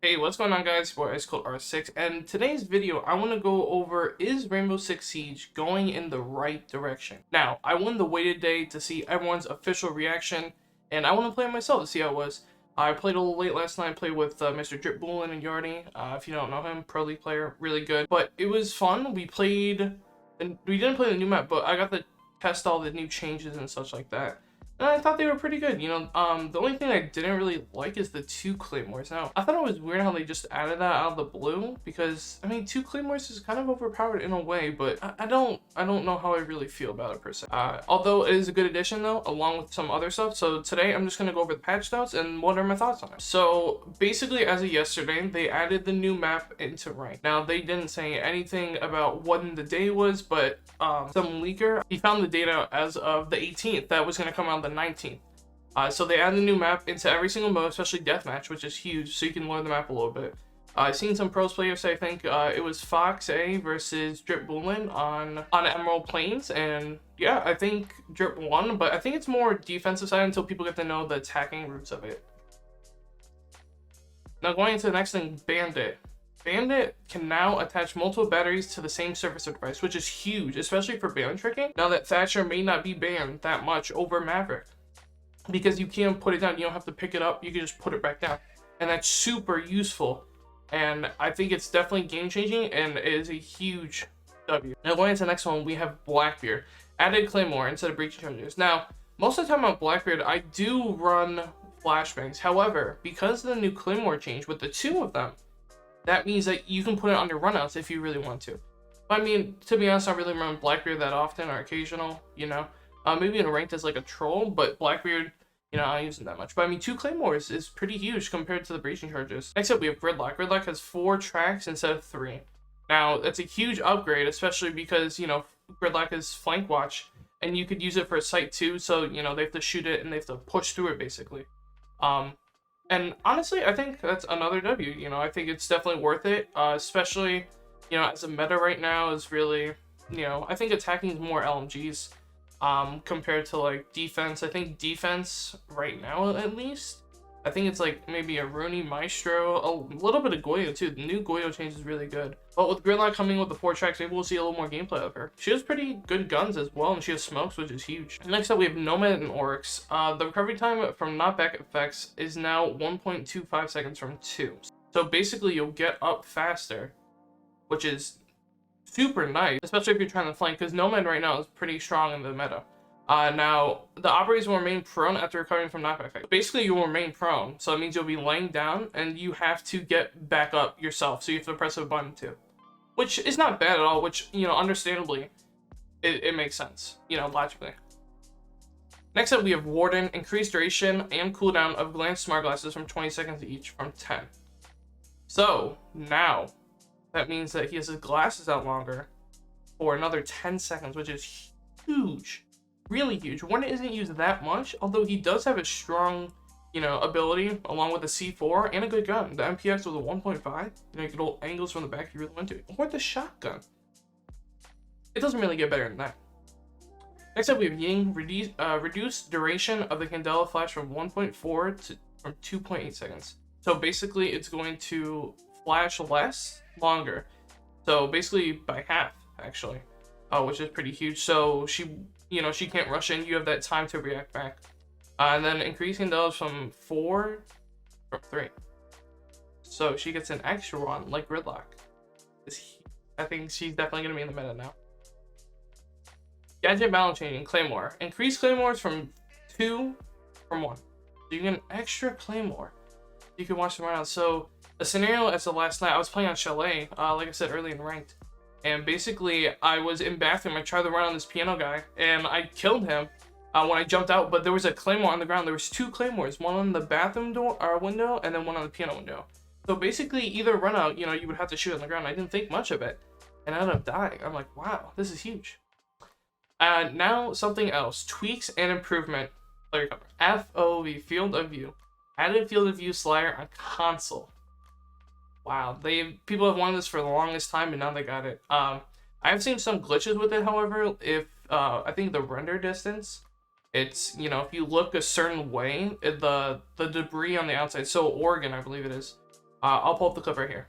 Hey, what's going on, guys? Boy, it's called R6, and today's video I want to go over, is Rainbow Six Siege going in the right direction? Now, I won the waited day to see everyone's official reaction, and I want to play it myself to see how it was. I played a little late last night, played with Mr. Drip Bullen and Yardy. If you don't know him, pro league player, really good. But it was fun. We didn't play the new map, but I got to test all the new changes and such like that. And I thought they were pretty good, the only thing I didn't really like is the 2 claymores. Now, I thought it was weird how they just added that out of the blue, because, I mean, 2 claymores is kind of overpowered in a way, but I don't know how I really feel about it per se. Although it is a good addition though, along with some other stuff. So today I'm just gonna go over the patch notes and what are my thoughts on it. So basically, as of yesterday, they added the new map into rank. Now, they didn't say anything about when the day was, but some leaker, he found the data as of the 18th that was gonna come out the 19th. So they added a new map into every single mode, especially deathmatch, which is huge, so you can learn the map a little bit. I've seen some pros players say, I think it was Fox A versus Drip Bullen on Emerald Plains, and yeah, I think Drip won, but I think it's more defensive side until people get to know the attacking roots of it. Now going into the next thing, Bandit. Bandit can now attach multiple batteries to the same surface or device, which is huge, especially for bandit tricking. Now that Thatcher may not be banned that much over Maverick, because you can't put it down, you don't have to pick it up, you can just put it back down. And that's super useful. And I think it's definitely game changing, and it is a huge W. Now going into the next one, we have Blackbeard. Added Claymore instead of breaching charges. Now, most of the time on Blackbeard, I do run flashbangs. However, because of the new Claymore change with the 2 of them, that means that you can put it on your runouts if you really want to. But I mean, to be honest, I don't really run Blackbeard that often, or occasional, maybe in ranked as like a troll, but Blackbeard, I don't use it that much. But I mean, 2 claymores is pretty huge compared to the breaching charges. Next up, we have Gridlock. Gridlock has 4 tracks instead of 3. Now, that's a huge upgrade, especially because, Gridlock is flank watch, and you could use it for a sight too, so, they have to shoot it and they have to push through it, basically. And honestly, I think that's another W. I think it's definitely worth it, especially, as a meta right now is really, I think attacking is more LMGs compared to like defense. I think defense right now, at least, I think it's like maybe a Rooney, Maestro, a little bit of Goyo too. The new Goyo change is really good. But with Gridlock coming with the 4 tracks, maybe we'll see a little more gameplay of her. She has pretty good guns as well, and she has smokes, which is huge. Next up, we have Nomad and Oryx. The recovery time from knockback effects is now 1.25 seconds from 2. So basically, you'll get up faster, which is super nice, especially if you're trying to flank, because Nomad right now is pretty strong in the meta. Now, the operators will remain prone after recovering from knockback effect. Basically, you will remain prone, so it means you'll be laying down, and you have to get back up yourself, so you have to press a button too. Which is not bad at all, which, understandably, it makes sense, logically. Next up, we have Warden. Increased duration and cooldown of glance smart glasses from 20 seconds each from 10. So, now, that means that he has his glasses out longer for another 10 seconds, which is huge. Really huge. Warden isn't used that much, although he does have a strong, ability along with the C4 and a good gun. The MPX with a 1.5, you can hold angles from the back if you really want to. Or the shotgun. It doesn't really get better than that. Next up, we have Ying. Reduced duration of the Candela flash from 1.4 to 2.8 seconds. So basically, it's going to flash less, longer. So basically by half, actually, which is pretty huge. So she can't rush in. You have that time to react back. And then increasing those from 4 from 3. So she gets an extra one, like Gridlock. I think she's definitely going to be in the meta now. Gadget balance changing, Claymore. Increase Claymores from 2 from 1. So you get an extra Claymore. You can watch them around. So the scenario as of last night, I was playing on Chalet, like I said earlier in ranked. And basically, I was in bathroom. I tried to run on this piano guy, and I killed him when I jumped out. But there was a claymore on the ground. There was 2 claymores, one on the bathroom door window, and then one on the piano window. So basically, either run out, you would have to shoot on the ground. I didn't think much of it, and I ended up dying. I'm like, wow, this is huge. Now something else: tweaks and improvement. Player cover. FOV, field of view. Added field of view slider on console. Wow, people have wanted this for the longest time, and now they got it. I've seen some glitches with it, however. If I think the render distance, it's, if you look a certain way, the debris on the outside, so Oregon, I believe it is, I'll pull up the clip right here.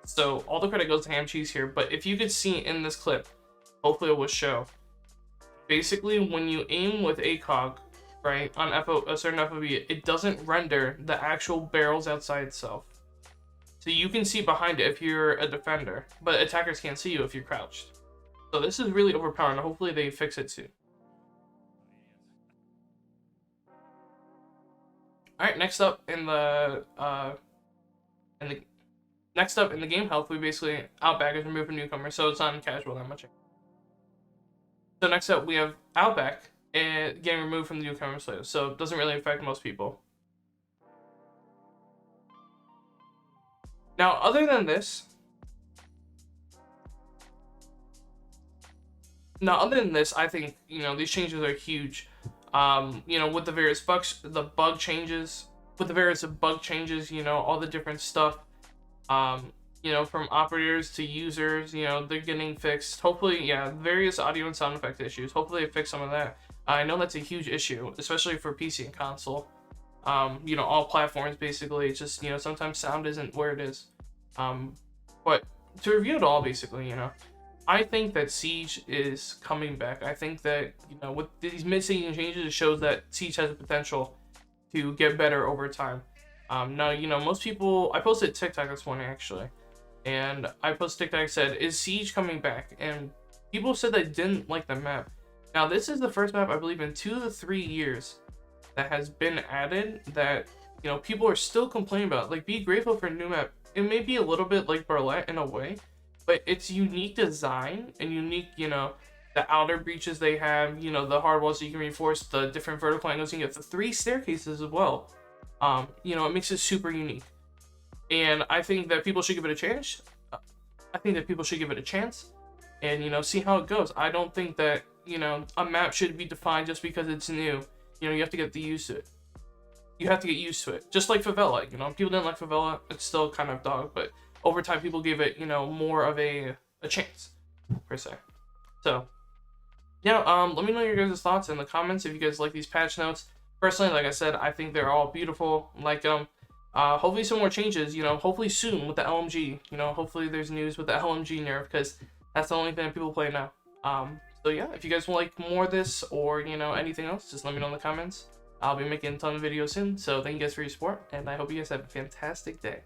So all the credit goes to Ham Cheese here, but if you could see in this clip, hopefully it will show. Basically, when you aim with ACOG, right, on a certain FOV, it doesn't render the actual barrels outside itself. So you can see behind it if you're a defender, but attackers can't see you if you're crouched. So this is really overpowering. Hopefully they fix it soon. All right, next up in the game health, we basically Outback is removing newcomers, so it's not casual that much. So next up we have Outback and getting removed from the newcomer slate, so it doesn't really affect most people. Now, other than this, I think, you know, these changes are huge. You know, with the various bug changes, you know, all the different stuff, you know, from operators to users, you know, they're getting fixed. Hopefully, yeah, various audio and sound effect issues. Hopefully they fix some of that. I know that's a huge issue, especially for PC and console. You know, all platforms basically. It's just, you know, sometimes sound isn't where it is. But to review it all, basically, you know, I think that Siege is coming back. I think that, you know, with these mid-season changes, it shows that Siege has the potential to get better over time. Now, you know, most people, I posted TikTok this morning actually, and I posted TikTok said, is Siege coming back? And people said they didn't like the map. Now, this is the first map, I believe, in 2 to 3 years that has been added that, you know, people are still complaining about. Like, be grateful for a new map. It may be a little bit like Barlette in a way, but it's unique design and unique, you know, the outer breaches they have, you know, the hard walls that you can reinforce, the different vertical angles you can get, the 3 staircases as well. You know, it makes it super unique. And I think that people should give it a chance. And, you know, see how it goes. I don't think that, you know, a map should be defined just because it's new. You know, you have to get used to it. Just like Favela, you know, people didn't like Favela. It's still kind of dog, but over time people gave it, you know, more of a chance, per se. So, yeah, let me know your guys' thoughts in the comments if you guys like these patch notes. Personally, like I said, I think they're all beautiful. Like, hopefully some more changes, you know, hopefully soon with the LMG. You know, hopefully there's news with the LMG nerf, because that's the only thing that people play now. So yeah, if you guys would like more of this or, you know, anything else, just let me know in the comments. I'll be making a ton of videos soon, so thank you guys for your support, and I hope you guys have a fantastic day.